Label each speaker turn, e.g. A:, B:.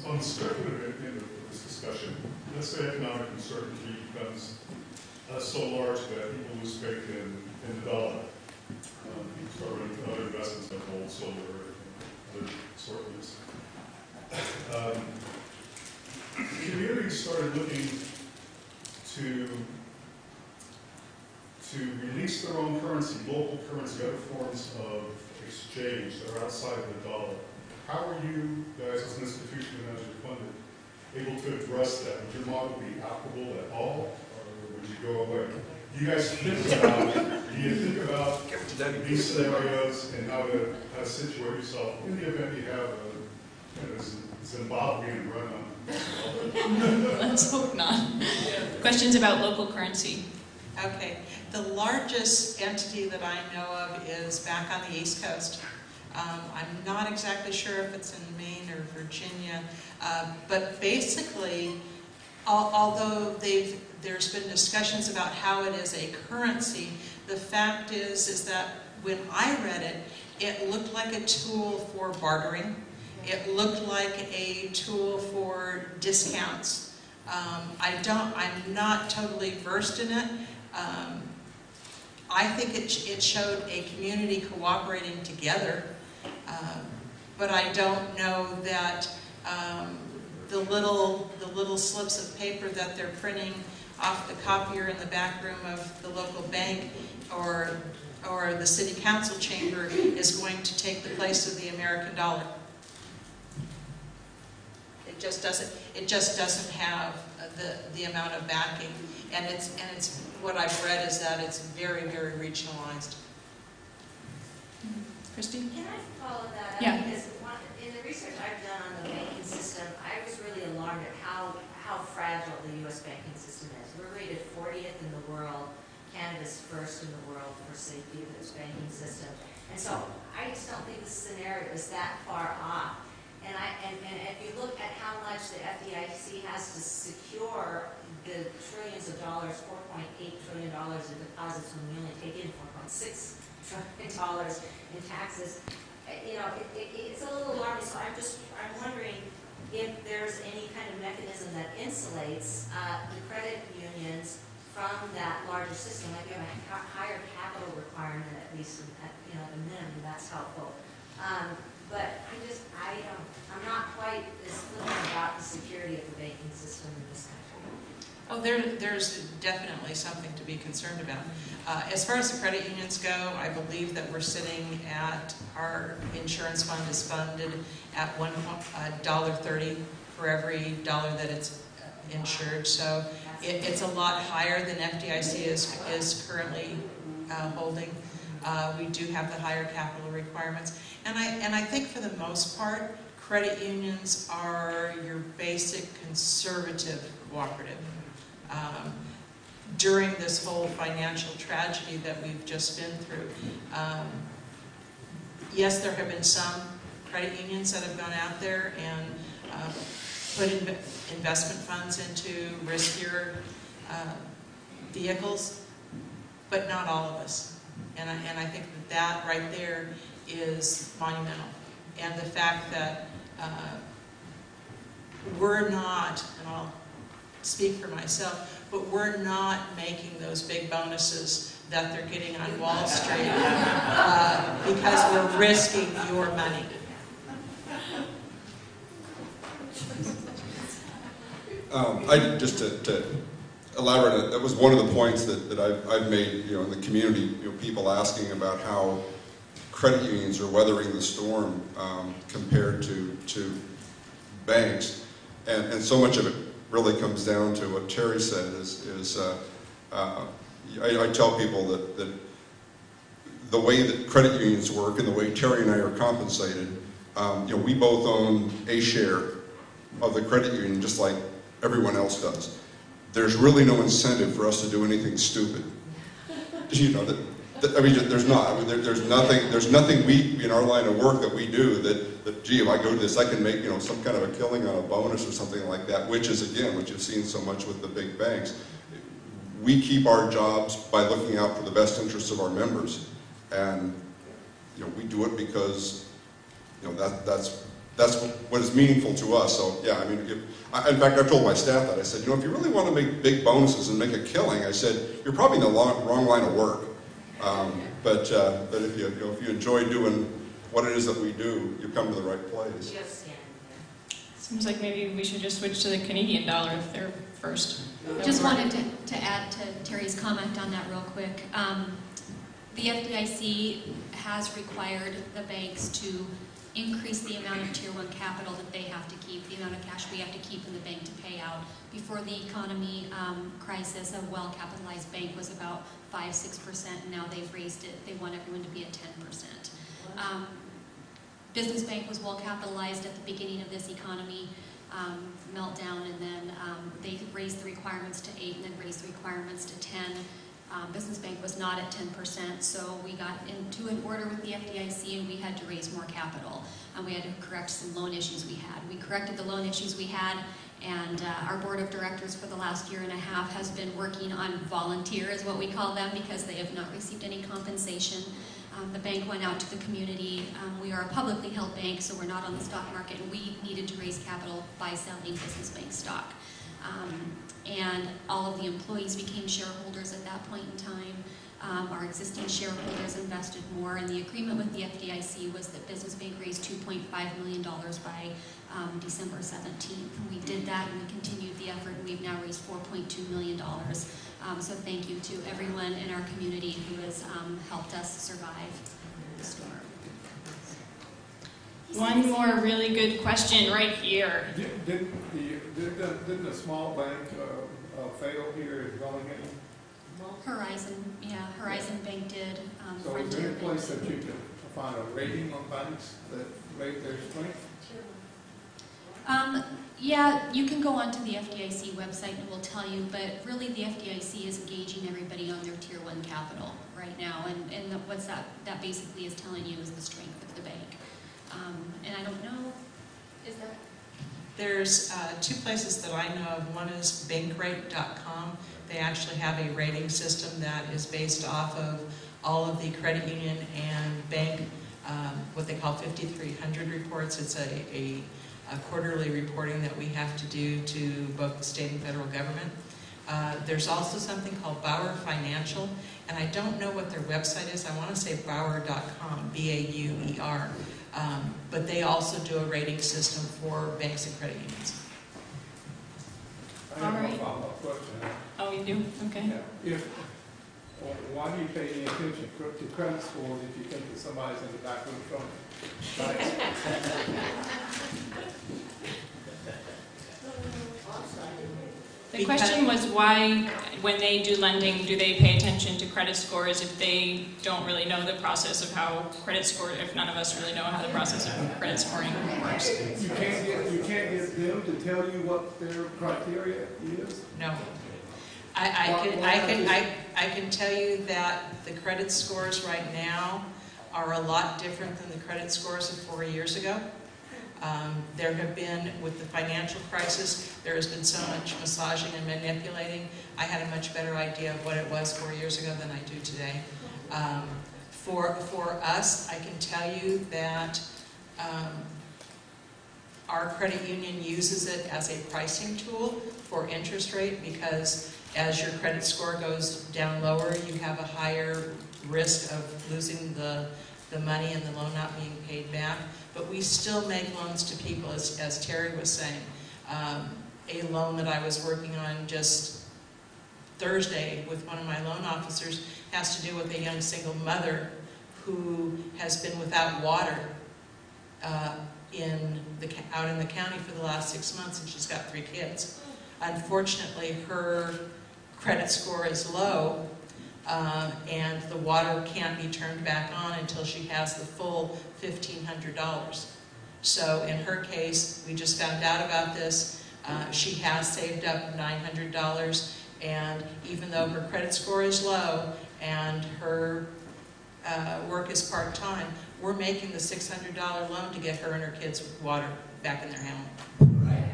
A: on the speculative end of this discussion, let's say economic uncertainty becomes so large that people lose faith in the dollar. People start running to other investments like gold, silver, and other sources. Communities started looking to release their own currency, local currency, other forms of exchange that are outside of the dollar. How are you guys, as an institution and as you're funded, able to address that? Would your model be applicable at all, or would you go away? Do you guys think about these scenarios and how to situate yourself in the event you have a Zimbabwean run on?
B: Let's hope not. Questions about local currency?
C: Okay. The largest entity that I know of is back on the East Coast. I'm not exactly sure if it's in Maine or Virginia, but basically, although there's been discussions about how it is a currency, the fact is that when I read it, it looked like a tool for bartering. It looked like a tool for discounts. I'm not totally versed in it. I think it showed a community cooperating together, but I don't know that the little slips of paper that they're printing off the copier in the back room of the local bank or the city council chamber is going to take the place of the American dollar. It just doesn't have the amount of backing, and it's what I've read is that it's very, very regionalized.
B: Christy?
D: Can I follow that up?
B: Yeah.
D: Because in the research I've done on the banking system, I was really alarmed at how fragile the U.S. banking system is. We're rated 40th in the world. Canada's first in the world for safety of its banking system. And so I just don't think the scenario is that far off. And if you look at how much the FDIC has to secure the trillions of dollars, $4.8 trillion in deposits when we only take in $4.6 trillion in taxes, it's a little alarming. So I'm wondering if there's any kind of mechanism that insulates the credit unions from that larger system. Like you have a higher capital requirement, at least at the minimum. That's helpful. But I'm not quite as flippant about the security of the banking system in this country.
C: Oh, there's definitely something to be concerned about. As far as the credit unions go, I believe that we're sitting at, our insurance fund is funded at $1.30 for every dollar that it's insured. So it's a lot higher than FDIC is currently holding. We do have the higher capital requirements. And I think for the most part, credit unions are your basic conservative cooperative. During this whole financial tragedy that we've just been through, yes, there have been some credit unions that have gone out there and put investment funds into riskier vehicles, but not all of us. And I think that right there is monumental. And the fact that we're not, and I'll speak for myself, but we're not making those big bonuses that they're getting on Wall Street because we're risking your money.
E: Just to elaborate on it, that was one of the points that I've made, in the community, people asking about how credit unions are weathering the storm compared to banks, and so much of it really comes down to what Terry said. I tell people that the way that credit unions work and the way Terry and I are compensated, we both own a share of the credit union just like everyone else does. There's really no incentive for us to do anything stupid. There's not. There's nothing we in our line of work that we do that gee, if I go to this, I can make some kind of a killing on a bonus or something like that. Which is again, what you've seen so much with the big banks. We keep our jobs by looking out for the best interests of our members, and we do it because that's that's what is meaningful to us. So yeah, I mean, in fact, I've told my staff that. I said, if you really want to make big bonuses and make a killing, I said, you're probably in the wrong line of work. But if you enjoy doing what it is that we do, you come to the right place.
D: Just standing
B: Seems like maybe we should just switch to the Canadian dollar if they're first.
F: Just wanted to add to Terry's comment on that real quick. The FDIC has required the banks to increase the amount of Tier 1 capital that they have to keep, the amount of cash we have to keep in the bank to pay out. Before the economy crisis, a well-capitalized bank was about 5–6%, and now they've raised it. They want everyone to be at 10%. Business Bank was well-capitalized at the beginning of this economy meltdown, and then they raised the requirements to 8 and then raised the requirements to 10. Business Bank was not at 10%, so we got into an order with the FDIC and we had to raise more capital. And we had to correct some loan issues we had. We corrected the loan issues we had, and our board of directors for the last year and a half has been working on volunteer, is what we call them, because they have not received any compensation. The bank went out to the community. We are a publicly held bank, so we're not on the stock market, and we needed to raise capital by selling Business Bank stock. And all of the employees became shareholders at that point in time. Our existing shareholders invested more, and the agreement with the FDIC was that Business Bank raised $2.5 million by December 17th. And we did that, and we continued the effort, and we've now raised $4.2 million. So thank you to everyone in our community who has helped us survive the storm.
B: One more really good question right here.
G: Didn't a small bank fail here in Bellingham?
F: Horizon Bank did.
G: So is there any place that you can find a rating on banks that rate their strength?
F: Yeah, you can go onto the FDIC website and it will tell you, but really the FDIC is engaging everybody on their Tier 1 capital right now, and what's that basically is telling you is the strength of the bank. And I don't know, is that?
C: There's two places that I know of. One is bankrate.com. They actually have a rating system that is based off of all of the credit union and bank, what they call 5300 reports. It's a quarterly reporting that we have to do to both the state and federal government. There's also something called Bauer Financial, and I don't know what their website is. I want to say Bauer.com, B-A-U-E-R. But they also do a rating system for banks and credit unions.
G: I have
B: All right.
G: a follow-up question.
B: Oh, you do? Okay.
G: Yeah. Why do you pay any attention to credit scores if you think that somebody's in the back room from
B: The question was why, when they do lending, do they pay attention to credit scores if they don't really know the process of how credit score, if none of us really know how the process of credit scoring works?
G: You can't get them to tell you what their criteria is?
C: No. I can tell you that the credit scores right now are a lot different than the credit scores of 4 years ago. There have been, with the financial crisis, there has been so much massaging and manipulating. I had a much better idea of what it was 4 years ago than I do today. For us, I can tell you that our credit union uses it as a pricing tool for interest rate, because as your credit score goes down lower, you have a higher risk of losing the money and the loan not being paid back. But we still make loans to people, as Terry was saying. A loan that I was working on just Thursday with one of my loan officers has to do with a young single mother who has been without water out in the county for the last 6 months, and she's got 3 kids. Unfortunately, her credit score is low, and the water can't be turned back on until she has the full $1,500. So in her case, we just found out about this. She has saved up $900, and even though her credit score is low and her work is part-time, we're making the $600 loan to get her and her kids water back in their home.
H: Right.